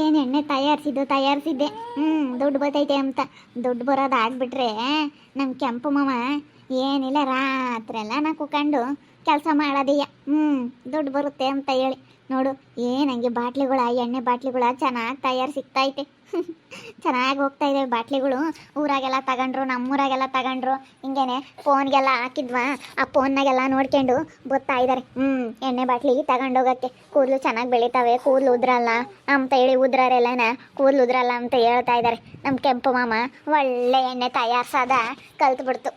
ಏನು ಎಣ್ಣೆ ತಯಾರಿಸಿದ್ದೆ ದುಡ್ಡು ಬರ್ತೈತೆ ಅಂತ. ದುಡ್ಡು ಬರೋದು ಆಗ್ಬಿಟ್ರೆ ನಮ್ಮ ಕೆಂಪು ಮಾವ ಏನಿಲ್ಲ ರಾತ್ರಿ ಎಲ್ಲ ನಾ ಕುತ್ಕೊಂಡು ಕೆಲಸ ಮಾಡೋದೀಯ. ದುಡ್ಡು ಬರುತ್ತೆ ಅಂತ ಹೇಳಿ ನೋಡು, ಹಂಗೆ ಬಾಟ್ಲಿಗಳ ಎಣ್ಣೆ ಬಾಟ್ಲಿಗಳ ಚೆನ್ನಾಗಿ ತಯಾರು ಸಿಗ್ತೈತೆ. ಚೆನ್ನಾಗಿ ಹೋಗ್ತಾ ಇದೆ ಬಾಟ್ಲಿಗಳು. ಊರಾಗೆಲ್ಲ ತಗೊಂಡ್ರು, ನಮ್ಮೂರಾಗೆಲ್ಲ ತಗೊಂಡ್ರು. ಹಿಂಗೇನೆ ಫೋನ್ಗೆಲ್ಲ ಹಾಕಿದ್ವಾ, ಆ ಫೋನ್ನಾಗೆಲ್ಲ ನೋಡ್ಕೊಂಡು ಬರ್ತಾ ಇದ್ದಾರೆ. ಎಣ್ಣೆ ಬಾಟ್ಲಿ ತಗೊಂಡೋಗಕ್ಕೆ. ಕೂದಲು ಚೆನ್ನಾಗಿ ಬೆಳಿತಾವೆ, ಕೂದಲು ಉದ್ರಲ್ಲ ಅಂತ ಹೇಳಿ ಉದ್ರರೆಲ್ಲನ ಕೂದಲು ಉದ್ರಲ್ಲ ಅಂತ ಹೇಳ್ತಾ ಇದ್ದಾರೆ. ನಮ್ಮ ಕೆಂಪು ಮಾಮ ಒಳ್ಳೆ ಎಣ್ಣೆ ತಯಾರ್ಸೋದ ಕಲ್ತ್ಬಿಡ್ತು.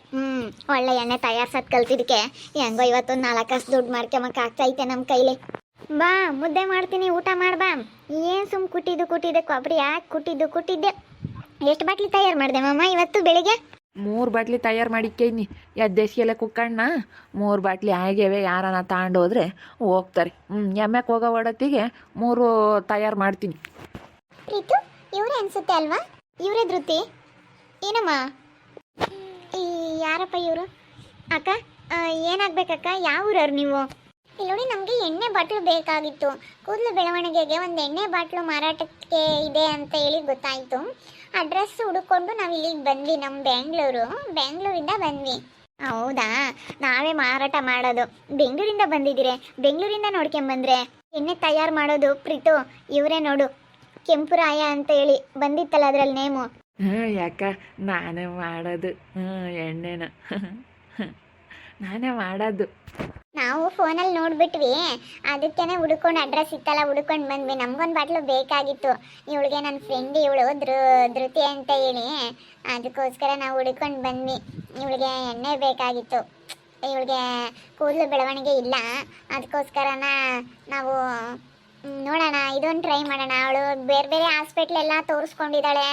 ಒಳ್ಳೆ ಎಣ್ಣೆ ತಯಾರ್ಸೋದು ಕಲ್ತಿದ್ದಕ್ಕೆ ಹೆಂಗೋ ಇವತ್ತೊಂದು 4 ಕಾಸು ದುಡ್ಡು ಮಾಡ್ಕೊಂಬಕ್ಕೆ ಆಗ್ತೈತೆ ನಮ್ಮ ಕೈಲಿ. ಬಾ ಮುದ್ದೆ ಮಾಡ್ತೀನಿ, ಊಟ ಮಾಡ್ಬಾ. ಏನು ಸುಮ್ ಕುಟ್ಟಿದ್ದೆ ಕೊಬ್ಬರಿ ಯಾಕೆ ಕುಟ್ಟಿದ್ದೆ. ಎಷ್ಟು ಬಾಟ್ಲಿ ತಯಾರು ಮಾಡಿದೆ ಮಾಮ ಇವತ್ತು ಬೆಳಿಗ್ಗೆ? 3 ಬಾಟ್ಲಿ ತಯಾರು ಮಾಡಿಕ್ಕೇನಿ. ಎದ್ದೆಸ್ಗೆಲ್ಲ ಕುಕ್ಕಣ್ಣ 3 ಬಾಟ್ಲಿ ಆಗ್ಯಾವೆ. ಯಾರನ್ನ ತಗೊಂಡೋದ್ರೆ ಹೋಗ್ತಾರೆ. ಎಮ್ಮೆಗೆ ಹೋಗೋ ಒಡತ್ತಿಗೆ 3 ತಯಾರು ಮಾಡ್ತೀನಿ. ಪ್ರೀತು ಇವರೇ ಅನ್ಸುತ್ತೆ ಅಲ್ವಾ? ಇವರೇ ಧೃತಿ. ಏನಮ್ಮ ಈ ಯಾರಪ್ಪ ಇವರು? ಅಕ್ಕ ಏನಾಗ್ಬೇಕಕ್ಕ? ಯಾವ ಊರವ್ರು ನೀವು? ಇಲ್ಲಿ ನೋಡಿ, ನಮಗೆ ಎಣ್ಣೆ ಬಾಟ್ಲು ಬೇಕಾಗಿತ್ತು. ಕೂದಲು ಬೆಳವಣಿಗೆಗೆ ಒಂದು ಎಣ್ಣೆ ಬಾಟ್ಲು ಮಾರಾಟಕ್ಕೆ ಇದೆ ಅಂತ ಹೇಳಿ ಗೊತ್ತಾಯಿತು. ಅಡ್ರೆಸ್ ಹುಡುಕೊಂಡು ನಾವು ಇಲ್ಲಿಗೆ ಬಂದ್ವಿ. ನಮ್ಮ ಬೆಂಗಳೂರಿಂದ ಬಂದ್ವಿ. ಹೌದಾ? ನಾವೇ ಮಾರಾಟ ಮಾಡೋದು. ಬೆಂಗಳೂರಿಂದ ಬಂದಿದ್ದೀರಿ? ಬೆಂಗಳೂರಿಂದ ನೋಡ್ಕೊಂಬಂದ್ರೆ ಎಣ್ಣೆ ತಯಾರು ಮಾಡೋದು ಪ್ರೀತು ಇವರೇ ನೋಡು, ಕೆಂಪುರಾಯ ಅಂತ ಹೇಳಿ ಬಂದಿತ್ತಲ್ಲ ಅದರಲ್ಲಿ ನೇಮು. ಯಾಕ ನಾನೇ ಮಾಡೋದು ಎಣ್ಣೆನ. ನಾನೇ ಮಾಡೋದು. ನಾವು ಫೋನಲ್ಲಿ ನೋಡ್ಬಿಟ್ವಿ, ಅದಕ್ಕೇನೆ ಹುಡ್ಕೊಂಡು ಅಡ್ರೆಸ್ ಇತ್ತಲ್ಲ ಹುಡ್ಕೊಂಡು ಬಂದ್ವಿ. ನಮ್ಗೊಂದು ಬಾಟ್ಲು ಬೇಕಾಗಿತ್ತು. ಇವಳಿಗೆ ನನ್ನ ಫ್ರೆಂಡ್ ಇವಳು ಧೃತಿ ಅಂತ ಹೇಳಿ, ಅದಕ್ಕೋಸ್ಕರ ನಾವು ಹುಡ್ಕೊಂಡು ಬಂದ್ವಿ. ಇವಳಿಗೆ ಎಣ್ಣೆ ಬೇಕಾಗಿತ್ತು. ಇವಳಿಗೆ ಕೂದಲು ಬೆಳವಣಿಗೆ ಇಲ್ಲ, ಅದಕ್ಕೋಸ್ಕರನ ನಾವು ನೋಡೋಣ, ಇದೊಂದು ಟ್ರೈ ಮಾಡೋಣ. ಅವಳು ಬೇರೆ ಬೇರೆ ಹಾಸ್ಪಿಟ್ಲೆಲ್ಲ ತೋರಿಸ್ಕೊಂಡಿದ್ದಾಳೆ,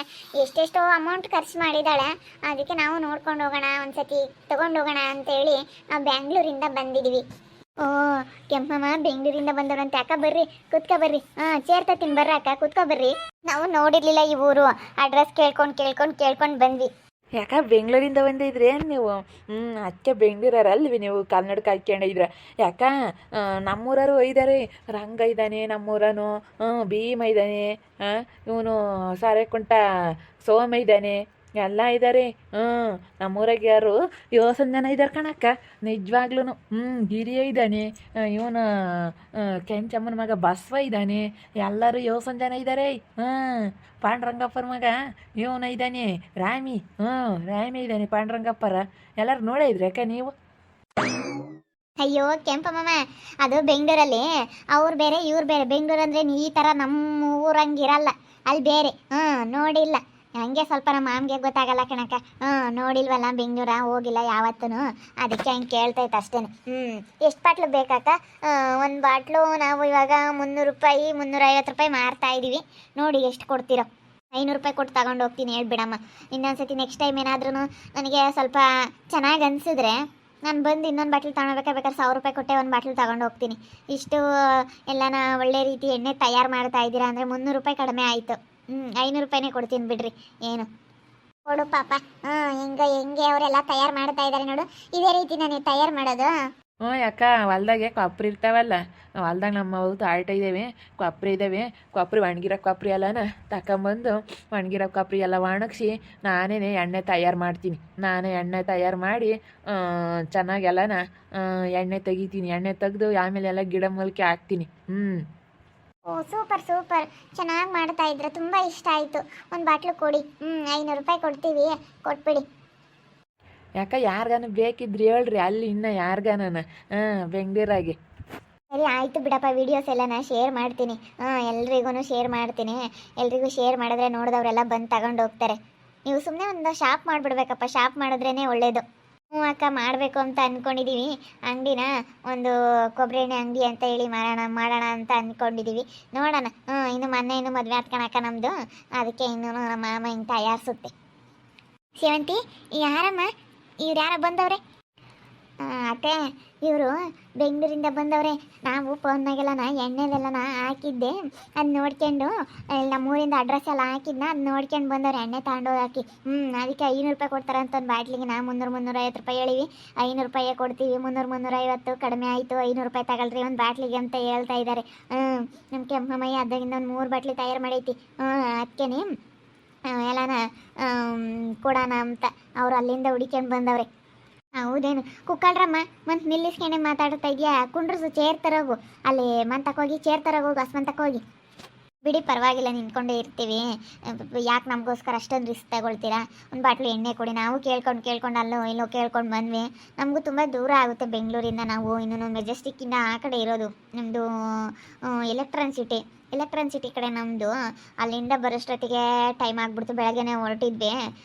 ಎಷ್ಟೆಷ್ಟೋ ಅಮೌಂಟ್ ಖರ್ಚು ಮಾಡಿದ್ದಾಳೆ. ಅದಕ್ಕೆ ನಾವು ನೋಡ್ಕೊಂಡು ಹೋಗೋಣ, ಒಂದ್ಸತಿ ತೊಗೊಂಡು ಹೋಗೋಣ ಅಂತೇಳಿ ನಾವು ಬೆಂಗಳೂರಿಂದ ಬಂದಿದ್ದೀವಿ. ಓ ಕೆಂಪಮ್ಮ ಬೆಂಗಳೂರಿಂದ ಬಂದವರಂತೆ. ಅಕ್ಕ ಬರ್ರಿ, ಕುತ್ಕೊ ಬರ್ರಿ. ಚೇರ್ ತತ್ತೀನಿ ಬರ್ರಿ ಅಕ್ಕ, ಕುತ್ಕೊ ಬರ್ರಿ. ನಾವು ನೋಡಿರ್ಲಿಲ್ಲ ಈ ಊರು, ಅಡ್ರೆಸ್ ಕೇಳ್ಕೊಂಡು ಬಂದ್ವಿ. ಯಾಕ ಬೆಂಗಳೂರಿಂದ ಬಂದಿದ್ರಿ ನೀವು? ಅದಕ್ಕೆ ಬೆಂಗಳೂರಲ್ವಿ ನೀವು ಕನ್ನಡಕ್ಕೆ ಹಾಕ್ಕೊಂಡಿದ್ರ? ಯಾಕ ನಮ್ಮೂರರು ಒಯ್ದಾರೆ. ರಂಗ ಇದ್ದಾನೆ ನಮ್ಮೂರನು, ಭೀಮ ಇದ್ದಾನೆ, ಇವನು ಸಾರೆಕುಂಟ ಸೋಮ ಇದ್ದಾನೆ, ಎಲ್ಲ ಇದ್ದಾರೆ. ನಮ್ಮೂರಾಗ ಯಾರು 7 ಜನ ಇದ್ದಾರೆ ಕಣಕ್ಕ, ನಿಜವಾಗ್ಲೂ. ಹಿರಿಯ ಇದ್ದಾನೆ, ಇವನು ಕೆಂಚಮ್ಮನ ಮಗ ಬಸವ ಇದ್ದಾನೆ, ಎಲ್ಲರೂ 7 ಜನ ಇದ್ದಾರೆ. ಪಾಂಡುರಂಗಪ್ಪರ ಮಗ ಇವನು ಇದ್ದಾನೆ ರಾಮಿ, ರಾಮಿ ಇದ್ದಾನೆ ಪಾಂಡುರಂಗಪ್ಪರ. ಎಲ್ಲರೂ ನೋಡಿದ್ರಿ ಅಕ್ಕ ನೀವು? ಅಯ್ಯೋ ಕೆಂಪಮ್ಮ, ಅದು ಬೆಂಗಳೂರಲ್ಲಿ ಅವ್ರು ಬೇರೆ ಇವ್ರು ಬೇರೆ. ಬೆಂಗಳೂರು ಅಂದ್ರೆ ಈ ಥರ ನಮ್ಮ ಊರಂಗಿರಲ್ಲ, ಅಲ್ಲಿ ಬೇರೆ. ನೋಡಿಲ್ಲ, ಹಂಗೆ ಸ್ವಲ್ಪ ನಮ್ಮ ಮಾಮಿಗೆ ಗೊತ್ತಾಗಲ್ಲ ಕಣಕ್ಕ. ನೋಡಿಲ್ವಲ್ಲ ಬೆಂಗಳೂರ, ಹೋಗಿಲ್ಲ ಯಾವತ್ತೂ, ಅದಕ್ಕೆ ಹಂಗೆ ಕೇಳ್ತೈತೆ ಅಷ್ಟೇ. ಎಷ್ಟು ಬಾಟ್ಲು ಬೇಕಾಕ? ಒಂದು ಬಾಟ್ಲು ನಾವು ಇವಾಗ 300 ರೂಪಾಯಿ 350 ರೂಪಾಯಿ ಮಾರ್ತಾ ಇದ್ದೀವಿ. ನೋಡಿ ಎಷ್ಟು ಕೊಡ್ತೀರೋ? 500 ರೂಪಾಯಿ ಕೊಟ್ಟು ತಗೊಂಡು ಹೋಗ್ತೀನಿ, ಹೇಳ್ಬಿಡಮ್ಮ. ಇನ್ನೊಂದ್ಸತಿ ನೆಕ್ಸ್ಟ್ ಟೈಮ್ ಏನಾದ್ರೂ ನನಗೆ ಸ್ವಲ್ಪ ಚೆನ್ನಾಗಿ ಅನಿಸಿದ್ರೆ ನಾನು ಬಂದು ಇನ್ನೊಂದು ಬಾಟ್ಲು ತಗೊಳ್ಬೇಕಾದ್ರೆ 1000 ರೂಪಾಯಿ ಕೊಟ್ಟೆ ಒಂದು ಬಾಟ್ಲು ತಗೊಂಡು ಹೋಗ್ತೀನಿ. ಇಷ್ಟು ಎಲ್ಲನ ಒಳ್ಳೆ ರೀತಿ ಎಣ್ಣೆ ತಯಾರು ಮಾಡ್ತಾ ಇದ್ದೀರಾ ಅಂದರೆ 300 ರೂಪಾಯಿ ಕಡಿಮೆ ಆಯಿತು. 500 ರೂಪಾಯಿನೇ ಕೊಡ್ತೀನಿ ಬಿಡ್ರಿ. ಏನು ಕೊಡು ಪಾಪ. ಹೆಂಗೆ ಅವರೆಲ್ಲ ತಯಾರು ಮಾಡ್ತಾ ಇದ್ದಾರೆ ನೋಡು. ಇದೇ ರೀತಿ ನಾನು ತಯಾರು ಮಾಡೋದು. ಯಾಕ ಹೊಲ್ದಾಗೆ ಕೊಬ್ಬರಿ ಇರ್ತಾವಲ್ಲ, ಹೊಲ್ದಾಗ ನಮ್ಮ ಆಟ ಇದ್ದಾವೆ, ಕೊಬ್ಬರಿ ಇದ್ದಾವೆ. ಕೊಬ್ಬರಿ ಒಣಗಿರೋ ಕೊಬ್ಬರಿ ಎಲ್ಲನ ತಗೊಂಬಂದು ಒಣಗಿರೋ ಕೊಬ್ಬರಿ ಎಲ್ಲ ಒಣಗಿಸಿ ನಾನೇ ಎಣ್ಣೆ ತಯಾರು ಮಾಡ್ತೀನಿ. ನಾನೇ ಎಣ್ಣೆ ತಯಾರು ಮಾಡಿ ಚೆನ್ನಾಗಿ ಎಲ್ಲನ ಎಣ್ಣೆ ತೆಗಿತೀನಿ. ಎಣ್ಣೆ ತೆಗೆದು ಆಮೇಲೆ ಎಲ್ಲ ಗಿಡ ಮೂಲಿಕೆ ಹಾಕ್ತೀನಿ. ಓ ಸೂಪರ್, ಚೆನ್ನಾಗಿ ಮಾಡ್ತಾ ಇದ್ರೆ ತುಂಬ ಇಷ್ಟ ಆಯಿತು. ಒಂದು ಬಾಟ್ಲು ಕೊಡಿ. 500 ರೂಪಾಯಿ ಕೊಡ್ತೀವಿ, ಕೊಟ್ಬಿಡಿ. ಯಾಕ ಯಾರಿಗಾನ ಬೇಕಿದ್ರೆ ಹೇಳ್ರಿ, ಅಲ್ಲಿ ಇನ್ನು ಯಾರಿಗಾನ ಬೆಂಗಳೂರಾಗೆ. ಸರಿ ಆಯಿತು ಬಿಡಪ್ಪ. ವೀಡಿಯೋಸ್ ಎಲ್ಲ ನಾನು ಶೇರ್ ಮಾಡ್ತೀನಿ. ಎಲ್ರಿಗೂ ಶೇರ್ ಮಾಡ್ತೀನಿ. ಎಲ್ರಿಗೂ ಶೇರ್ ಮಾಡಿದ್ರೆ ನೋಡಿದವರೆಲ್ಲ ಬಂದು ತಗೊಂಡು ಹೋಗ್ತಾರೆ. ನೀವು ಸುಮ್ಮನೆ ಒಂದು ಶಾಪ್ ಮಾಡಿಬಿಡ್ಬೇಕಪ್ಪ, ಶಾಪ್ ಮಾಡಿದ್ರೇ ಒಳ್ಳೇದು. ಅಕ್ಕ ಮಾಡಬೇಕು ಅಂತ ಅಂದ್ಕೊಂಡಿದ್ದೀವಿ. ಅಂಗಡಿನ ಒಂದು ಕೊಬ್ಬರಿ ಎಣ್ಣೆ ಅಂಗಡಿ ಅಂತ ಹೇಳಿ ಮಾಡೋಣ ಅಂತ ಅಂದ್ಕೊಂಡಿದ್ದೀವಿ. ನೋಡೋಣ. ಇನ್ನು ಮದುವೆ ಆತ್ಕಣಕ್ಕ ನಮ್ಮದು, ಅದಕ್ಕೆ ಇನ್ನೂ ನಮ್ಮ ಮಾಮ ಹಿಂಗೆ ತಯಾರಿಸುತ್ತೆ. ಸೇವಂತಿ ಯಾರಮ್ಮ? ಇವ್ರು ಯಾರ ಬಂದವ್ರೆ? ಅತ್ತೆ ಇವರು ಬೆಂಗಳೂರಿಂದ ಬಂದವ್ರೆ. ನಾವು ಫೋನ್ನಾಗೆಲ್ಲನ ಎಣ್ಣೆದೆಲ್ಲನ ಹಾಕಿದ್ದೆ, ಅದು ನೋಡ್ಕೊಂಡು ನಮ್ಮೂರಿಂದ ಅಡ್ರೆಸ್ ಎಲ್ಲ ಹಾಕಿದ್ನ, ಅದು ನೋಡ್ಕೊಂಡು ಬಂದವ್ರೆ ಎಣ್ಣೆ ತಗೊಂಡೋಗಿ. ಅದಕ್ಕೆ 500 ರೂಪಾಯಿ ಕೊಡ್ತಾರೆ ಅಂತ ಒಂದು ಬಾಟ್ಲಿಗೆ. ನಾ 300-350 ರೂಪಾಯಿ ಹೇಳಿವಿ, 500 ರೂಪಾಯಿ ಕೊಡ್ತೀವಿ. 300-350 ಕಡಿಮೆ ಆಯಿತು, 500 ರೂಪಾಯಿ ತಗೊಳ್ರಿ ಒಂದು ಬಾಟ್ಲಿಗೆ ಅಂತ ಹೇಳ್ತಾ ಇದ್ದಾರೆ. ನಮ್ಮ ಕೆಂಪಮ್ಮಯ್ಯ ಅದಾಗಿಂದ ಒಂದು 3 ಬಾಟ್ಲಿ ತಯಾರು ಮಾಡೈತಿ. ಅದಕ್ಕೇನೆ ಎಲ್ಲನ ಕೊಡೋಣ ಅಂತ ಅವ್ರು ಅಲ್ಲಿಂದ ಹುಡಿಕೊಂಡು ಬಂದವ್ರೆ. ಹೌದೇನು ಕುಕ್ಕಳ್ರಮ್ಮ, ಮತ್ತು ನಿಲ್ಲಿಸ್ಕೊಂಡೆ ಮಾತಾಡ್ತಾ ಇದೆಯಾ? ಕುಂಡ್ರಸು ಚೇರ್ ತರೋಗು, ಅಲ್ಲಿ ಮಂತಕ್ಕೋಗಿ ಚೇರ್ ತರೋಗೋಗು, ಹೋಗಿ. ಬಿಡಿ ಪರವಾಗಿಲ್ಲ, ನಿಂತ್ಕೊಂಡೇ ಇರ್ತೀವಿ. ಯಾಕೆ ನಮಗೋಸ್ಕರ ಅಷ್ಟೊಂದು ರಿಸ್ಕ್ ತಗೊಳ್ತೀರಾ? ಒಂದು ಬಾಟ್ಲು ಎಣ್ಣೆ ಕೊಡಿ. ನಾವು ಕೇಳ್ಕೊಂಡು ಅಲ್ಲೋ ಇಲ್ಲೋ ಕೇಳ್ಕೊಂಡು ಬಂದ್ವಿ. ನಮಗೂ ತುಂಬ ದೂರ ಆಗುತ್ತೆ ಬೆಂಗಳೂರಿಂದ. ನಾವು ಇನ್ನೂ ಮೆಜೆಸ್ಟಿಕ್ಕಿಂದ ಆ ಕಡೆ ಇರೋದು. ನಮ್ಮದು ಎಲೆಕ್ಟ್ರಾನ್ ಸಿಟಿ ಕಡೆ ನಮ್ಮದು. ಅಲ್ಲಿಂದ ಬರೋಷ್ಟೊತ್ತಿಗೆ ಟೈಮ್ ಆಗಿಬಿಡ್ತು, ಬೆಳಗ್ಗೆನೇ ಹೊರಟಿದ್ವಿ.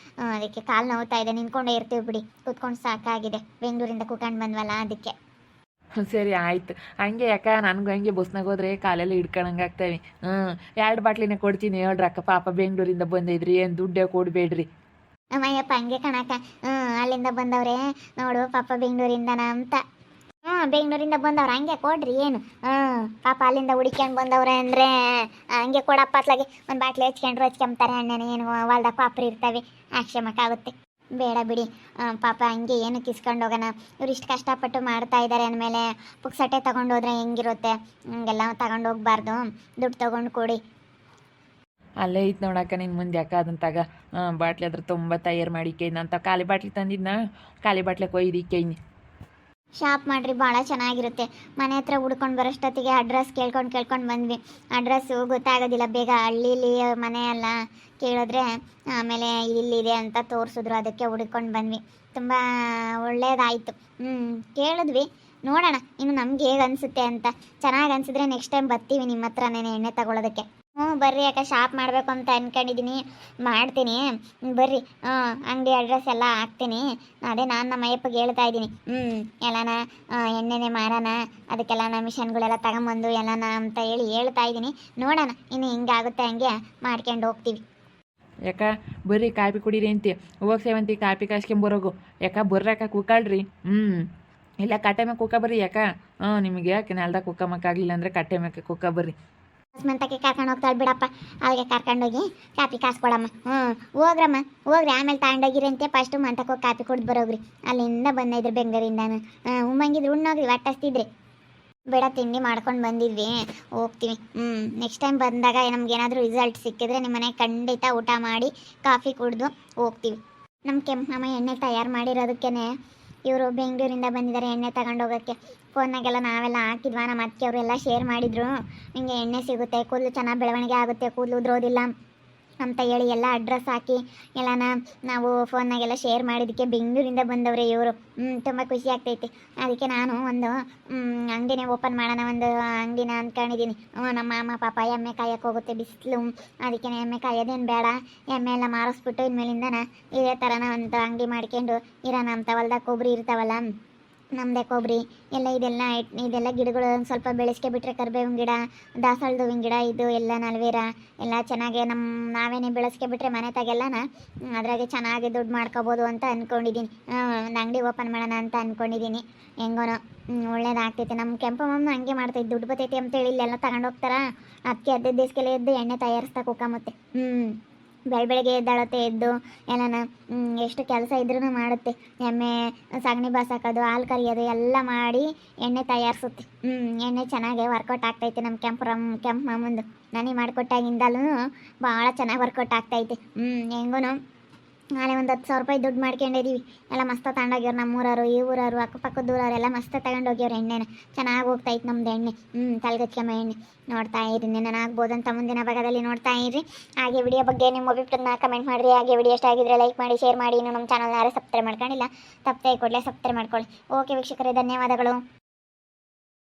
ಅದಕ್ಕೆ ಕಾಲು ನೋವ್ತಾ ಇದೆ, ನಿಂತ್ಕೊಂಡೇ ಇರ್ತೀವಿ ಬಿಡಿ. ಕೂತ್ಕೊಂಡು ಸಾಕಾಗಿದೆ, ಬೆಂಗಳೂರಿಂದ ಕೂತ್ಕೊಂಡು ಬಂದ್ವಲ್ಲ ಅದಕ್ಕೆ. ಸರಿ ಆಯ್ತು. ಹಂಗೆ ನನಗೂ ಹಂಗೆ ಬಸ್ನಾಗ ಹೋದ್ರೆ ಕಾಲೆಲ್ಲ ಹಿಡ್ಕೊಳಂಗೆ ಆಗ್ತಾವೆ. 2 ಬಾಟ್ಲಿನೇ ಕೊಡ್ತೀನಿ ಹೇಳ್ರಕ್ಕ. ಪಾಪ ಬೆಂಗಳೂರಿಂದ ಬಂದಿದ್ರಿ, ಏನು ದುಡ್ಡೇ ಕೊಡಬೇಡ್ರಿ. ಅಮ್ಮಯ್ಯಪ್ಪ ಹಂಗೆ ಕಣಕ್ಕ. ಅಲ್ಲಿಂದ ಬಂದವ್ರೆ ನೋಡು ಪಾಪ ಬೆಂಗಳೂರಿಂದನ ಅಂತ. ಬೆಂಗಳೂರಿಂದ ಬಂದವ್ರು ಹಂಗೆ ಕೊಡ್ರಿ ಏನು. ಪಾಪ ಅಲ್ಲಿಂದ ಹುಡಿಕೊಂಡು ಬಂದವ್ರೆ ಅಂದರೆ ಹಂಗೆ ಕೊಡಪ್ಪ ಅತ್ಲಾಗೆ ಒಂದು ಬಾಟ್ಲಿ ಹಚ್ಕೊಂತಾರೆ. ಅಣ್ಣನೇ ಏನು ಹೊಲ್ದಾಗ ಪಾಪ್ರಿ ಇರ್ತವೆ, ಆಕ್ಷೇಮಕ್ಕಾಗುತ್ತೆ. ಬೇಡ ಬಿಡಿ ಪಾಪ, ಹಂಗೆ ಏನು ಕಿಸ್ಕೊಂಡು ಹೋಗೋಣ. ಇವ್ರು ಇಷ್ಟು ಕಷ್ಟಪಟ್ಟು ಮಾಡ್ತಾ ಇದ್ದಾರೆ ಅಂದಮೇಲೆ ಪುಕ್ಸಟ್ಟೆ ತೊಗೊಂಡೋದ್ರೆ ಹೆಂಗಿರುತ್ತೆ? ಹಂಗೆಲ್ಲ ತಗೊಂಡು ಹೋಗ್ಬಾರ್ದು, ದುಡ್ಡು ತೊಗೊಂಡು ಕೊಡಿ. ಅಲ್ಲೇ ಐತೆ ನೋಡಕ್ಕ ನಿನ್ನ ಮುಂದೆ. ಅದನ್ನ ತಗ ಬಾಟ್ಲಿ ಅದ್ರ ತುಂಬ ತಯಾರು ಮಾಡಿಕೈನಿ ಅಂತ. ಖಾಲಿ ಬಾಟ್ಲಿ ತಂದಿದ್ನ, ಖಾಲಿ ಬಾಟ್ಲೆ ಕೊಯ್ದಿಕ್ಕೈನಿ. ಶಾಪ್ ಮಾಡಿರಿ, ಭಾಳ ಚೆನ್ನಾಗಿರುತ್ತೆ. ಮನೆ ಹತ್ರ ಹುಡ್ಕೊಂಡು ಬರೋಷ್ಟೊತ್ತಿಗೆ ಅಡ್ರೆಸ್ ಕೇಳ್ಕೊಂಡು ಬಂದ್ವಿ. ಅಡ್ರೆಸ್ಸು ಗೊತ್ತಾಗೋದಿಲ್ಲ ಬೇಗ, ಹಳ್ಳೀಲಿ ಮನೆ ಎಲ್ಲ ಕೇಳಿದ್ರೆ ಆಮೇಲೆ ಇಲ್ಲಿದೆ ಅಂತ ತೋರಿಸಿದ್ರು. ಅದಕ್ಕೆ ಹುಡ್ಕೊಂಡು ಬಂದ್ವಿ. ತುಂಬ ಒಳ್ಳೇದಾಯಿತು. ಕೇಳಿದ್ವಿ, ನೋಡೋಣ ಇನ್ನು ನಮ್ಗೆ ಹೇಗೆ ಅನಿಸುತ್ತೆ ಅಂತ. ಚೆನ್ನಾಗಿ ಅನಿಸಿದ್ರೆ ನೆಕ್ಸ್ಟ್ ಟೈಮ್ ಬರ್ತೀವಿ ನಿಮ್ಮ ಹತ್ರನೇ ಎಣ್ಣೆ ತಗೊಳ್ಳೋದಕ್ಕೆ. ಬರ್ರಿ ಅಕ್ಕ, ಶಾಪ್ ಮಾಡಬೇಕು ಅಂತ ಅಂದ್ಕೊಂಡಿದ್ದೀನಿ, ಮಾಡ್ತೀನಿ ಬರ್ರಿ. ಅಂಗಡಿ ಅಡ್ರೆಸ್ ಎಲ್ಲ ಹಾಕ್ತೀನಿ. ಅದೇ ನಾನು ನಮ್ಮ ಅಯ್ಯಪ್ಪಗೆ ಹೇಳ್ತಾ ಇದ್ದೀನಿ, ಎಲ್ಲನ ಎಣ್ಣೆನೇ ಮಾರೋಣ, ಅದಕ್ಕೆಲ್ಲ ಮಿಷನ್ಗಳೆಲ್ಲ ತಗೊಂಬಂದು ಎಲ್ಲನ ಅಂತ ಹೇಳ್ತಾ ಇದ್ದೀನಿ. ನೋಡೋಣ ಇನ್ನು ಹಿಂಗಾಗುತ್ತೆ, ಹಂಗೆ ಮಾಡ್ಕೊಂಡು ಹೋಗ್ತೀವಿ. ಯಾಕ ಬರ್ರಿ ಕಾಫಿ ಕುಡೀರಿ ಅಂತಿ. ಹೋಗಿ ಸೇವಂತಿ ಕಾಫಿ ಕಾಸ್ಕೊಂಬರೋಗು. ಬರ್ರಕ್ಕ ಕೂಕಾಳ್ರಿ. ಇಲ್ಲ ಕಟ್ಟೆ ಮ್ಯಾಕೆ ಕುಕ್ಕ ಬರ್ರಿ. ನಿಮಗೆ ಯಾಕೆ ನೆಲ್ದಾಗ ಕುಕ್ಕಮ್ಮಕ್ಕಾಗಲಿಲ್ಲ ಅಂದರೆ ಕಟ್ಟೆ ಮ್ಯಾಕೆ ಕುಕ್ಕ ಬರ್ರಿ. ಹಸ್ಮಂತಕ್ಕೆ ಕರ್ಕೊಂಡು ಹೋಗ್ತಾಳೆ ಬಿಡಪ್ಪ, ಅಲ್ಲಿಗೆ ಕರ್ಕೊಂಡೋಗಿ ಕಾಫಿ ಕಾಸ್ಕೊಡಮ್ಮ. ಹೋಗ್ರಮ್ಮ ಹೋಗ್ರಿ, ಆಮೇಲೆ ತಗೊಂಡೋಗಿರಿ ಅಂತೆ. ಫಸ್ಟು ಮಂತಕ್ಕೆ ಹೋಗಿ ಕಾಫಿ ಕುಡ್ದು ಬರೋಗ್ರಿ. ಅಲ್ಲಿಂದ ಬಂದಿದ್ರು ಬೆಂಗಳೂರಿಂದಾನು. ಉಮ್ಮಂಗಿದ್ರು ಉಣ್ಣೋಗ್ರಿ, ಒಟ್ಟಸ್ತಿದ್ರಿ. ಬೇಡ, ತಿಂಡಿ ಮಾಡ್ಕೊಂಡು ಬಂದಿದ್ವಿ, ಹೋಗ್ತೀವಿ. ನೆಕ್ಸ್ಟ್ ಟೈಮ್ ಬಂದಾಗ ನಮ್ಗೇನಾದರೂ ರಿಸಲ್ಟ್ ಸಿಕ್ಕಿದ್ರೆ ನಿಮ್ಮ ಮನೆಗೆ ಖಂಡಿತ ಊಟ ಮಾಡಿ ಕಾಫಿ ಕುಡಿದು ಹೋಗ್ತೀವಿ. ನಮ್ಮ ಕೆಂಪಮ್ಮ ಎಣ್ಣೆ ತಯಾರು ಮಾಡಿರೋದಕ್ಕೇ ಇವರು ಬೆಂಗಳೂರಿಂದ ಬಂದಿದ್ದಾರೆ ಎಣ್ಣೆ ತಗೊಂಡು ಹೋಗೋಕ್ಕೆ. ಫೋನ್ನಾಗೆಲ್ಲ ನಾವೆಲ್ಲ ಹಾಕಿದ್ವಾ, ನಮ್ಮ ಅತ್ತಿಗೆ ಅವರೆಲ್ಲ ಶೇರ್ ಮಾಡಿದ್ರು. ನಿಮಗೆ ಎಣ್ಣೆ ಸಿಗುತ್ತೆ, ಕೂದಲು ಚೆನ್ನಾಗಿ ಬೆಳವಣಿಗೆ ಆಗುತ್ತೆ, ಕೂದಲು ಉದ್ರೋದಿಲ್ಲ ಅಂತ ಹೇಳಿ ಎಲ್ಲ ಅಡ್ರೆಸ್ ಹಾಕಿ ಎಲ್ಲನ ನಾವು ಫೋನ್ನಾಗೆಲ್ಲ ಶೇರ್ ಮಾಡಿದ್ದಕ್ಕೆ ಬೆಂಗಳೂರಿಂದ ಬಂದವ್ರೆ ಇವರು. ತುಂಬ ಖುಷಿ ಆಗ್ತೈತಿ. ಅದಕ್ಕೆ ನಾನು ಒಂದು ಅಂಗಡಿನೇ ಓಪನ್ ಮಾಡೋಣ, ಒಂದು ಅಂಗಡಿನ ಅಂದ್ಕೊಂಡಿದ್ದೀನಿ. ನಮ್ಮ ಮಾಮ ಪಾಪ ಎಮ್ಮೆ ಕಾಯಕ್ಕೆ ಹೋಗುತ್ತೆ, ಬಿಸಿಲು. ಅದಕ್ಕೆ ಎಮ್ಮೆ ಕಾಯೋದೇನು ಬೇಡ, ಎಮ್ಮೆ ಎಲ್ಲ ಮಾರಿಸ್ಬಿಟ್ಟು ಇನ್ಮೇಲಿಂದನ ಇದೇ ಥರನ ಒಂದು ಅಂಗಡಿ ಮಾಡ್ಕೊಂಡು ಇರೋಣ ಅಂತ. ಹೊಲ್ದಾಗ ಕೊಬ್ಬರಿ ಇರ್ತಾವಲ್ಲ, ನಮ್ಮದೇ ಕೊಬ್ಬರಿ ಎಲ್ಲ ಇದೆಲ್ಲ ಗಿಡಗಳು ಒಂದು ಸ್ವಲ್ಪ ಬೆಳೆಸ್ಕೊಬಿಟ್ರೆ, ಕರಿಬೇವಿನ ಗಿಡ, ದಾಸವಾಳದ ಹೂವಿನ ಗಿಡ, ಇದು ಎಲ್ಲ ನಲ್ವೇರ ಎಲ್ಲ ಚೆನ್ನಾಗಿ ನಾವೇನೇ ಬೆಳೆಸ್ಕೊಬಿಟ್ರೆ ಮನೆ ತಾಗೆಲ್ಲನ ಅದ್ರಾಗೆ ಚೆನ್ನಾಗಿ ದುಡ್ಡು ಮಾಡ್ಕೋಬೋದು ಅಂತ ಅಂದ್ಕೊಂಡಿದ್ದೀನಿ. ಒಂದು ಅಂಗಡಿ ಓಪನ್ ಮಾಡೋಣ ಅಂತ ಅಂದ್ಕೊಂಡಿದ್ದೀನಿ. ಹೆಂಗೋನೋ ಒಳ್ಳೇದಾಗ್ತೈತೆ. ನಮ್ಮ ಕೆಂಪಮ್ಮನ ಹಂಗೆ ಮಾಡ್ತೈತೆ, ದುಡ್ಡು ಬರ್ತೈತಿ ಅಂತೇಳಿ ಇಲ್ಲೆಲ್ಲ ತಗೊಂಡೋಗ್ತಾರ. ಅದಕ್ಕೆ ಅದೇ ದಿವಸಕ್ಕೆಲ್ಲ ಎದ್ದು ಎಣ್ಣೆ ತಯಾರಿಸ್ತಾ ಕುಕ್ಕಮ್ಮತ್ತೆ. ಬೆಳಗ್ಗೆ ಎದ್ದಾಳತ್ತೆ, ಎದ್ದು ಎಲ್ಲನ ಎಷ್ಟು ಕೆಲಸ ಇದ್ರೂ ಮಾಡುತ್ತೆ. ಎಮ್ಮೆ ಸಗಣಿ ಬಾಸಾಕೋದು, ಹಾಲು ಕರಿಯೋದು ಎಲ್ಲ ಮಾಡಿ ಎಣ್ಣೆ ತಯಾರಿಸುತ್ತೆ. ಎಣ್ಣೆ ಚೆನ್ನಾಗಿ ವರ್ಕೌಟ್ ಆಗ್ತೈತೆ. ನಮ್ಮ ಕೆಂಪು ಮಾಮಂದು ನನಗೆ ಮಾಡಿಕೊಟ್ಟಾಗಿಂದಲೂ ಭಾಳ ಚೆನ್ನಾಗಿ ವರ್ಕೌಟ್ ಆಗ್ತೈತೆ. ಹೆಂಗೂ ನಾಳೆ ಒಂದು 10,000 ರೂಪಾಯಿ ದುಡ್ಡು ಮಾಡ್ಕೊಂಡಿದ್ದೀವಿ. ಎಲ್ಲ ಮಸ್ತ ತಗೊಂಡೋಗ್ಯವ್ರು, ನಮ್ಮೂರವರು, ಈ ಊರವರು, ಅಕ್ಕಪಕ್ಕದ ಊರವರು ಎಲ್ಲ ಮಸ್ತ ತಗೊಂಡೋಗ್ಯವ್ರು ಎಣ್ಣೆನ. ಚೆನ್ನಾಗಿ ಹೋಗ್ತೈತೆ ನಮ್ಮದು ಎಣ್ಣೆ. ತಲೆಗಚ್ಕೆಮ್ಮ ಎಣ್ಣೆ ನೋಡ್ತಾ ಇರಿ, ಆಗ್ಬೋದಂತ ಮುಂದಿನ ಭಾಗದಲ್ಲಿ ನೋಡ್ತಾ ಇರಿ. ಹಾಗೆ ವಿಡಿಯೋ ಬಗ್ಗೆ ನಿಮ್ಮ ಅಭಿಪ್ರಾಯನ ಕಮೆಂಟ್ ಮಾಡಿರಿ. ಹಾಗೆ ವಿಡಿಯೋ ಇಷ್ಟ ಆಗಿದ್ರೆ ಲೈಕ್ ಮಾಡಿ, ಶೇರ್ ಮಾಡಿ. ಇನ್ನು ನಮ್ಮ ಚಾನಲ್ನ ಯಾರೇ ಸಬ್ಸ್ಕ್ರೈಬ್ ಮಾಡ್ಕೊಂಡಿಲ್ಲ, ತಪ್ಪದೆ ಕೊಡಲೇ ಸಬ್ಸ್ಕ್ರೈಬ್ ಮಾಡ್ಕೊಳ್ಳಿ. ಓಕೆ ವೀಕ್ಷಕರೇ, ಧನ್ಯವಾದಗಳು.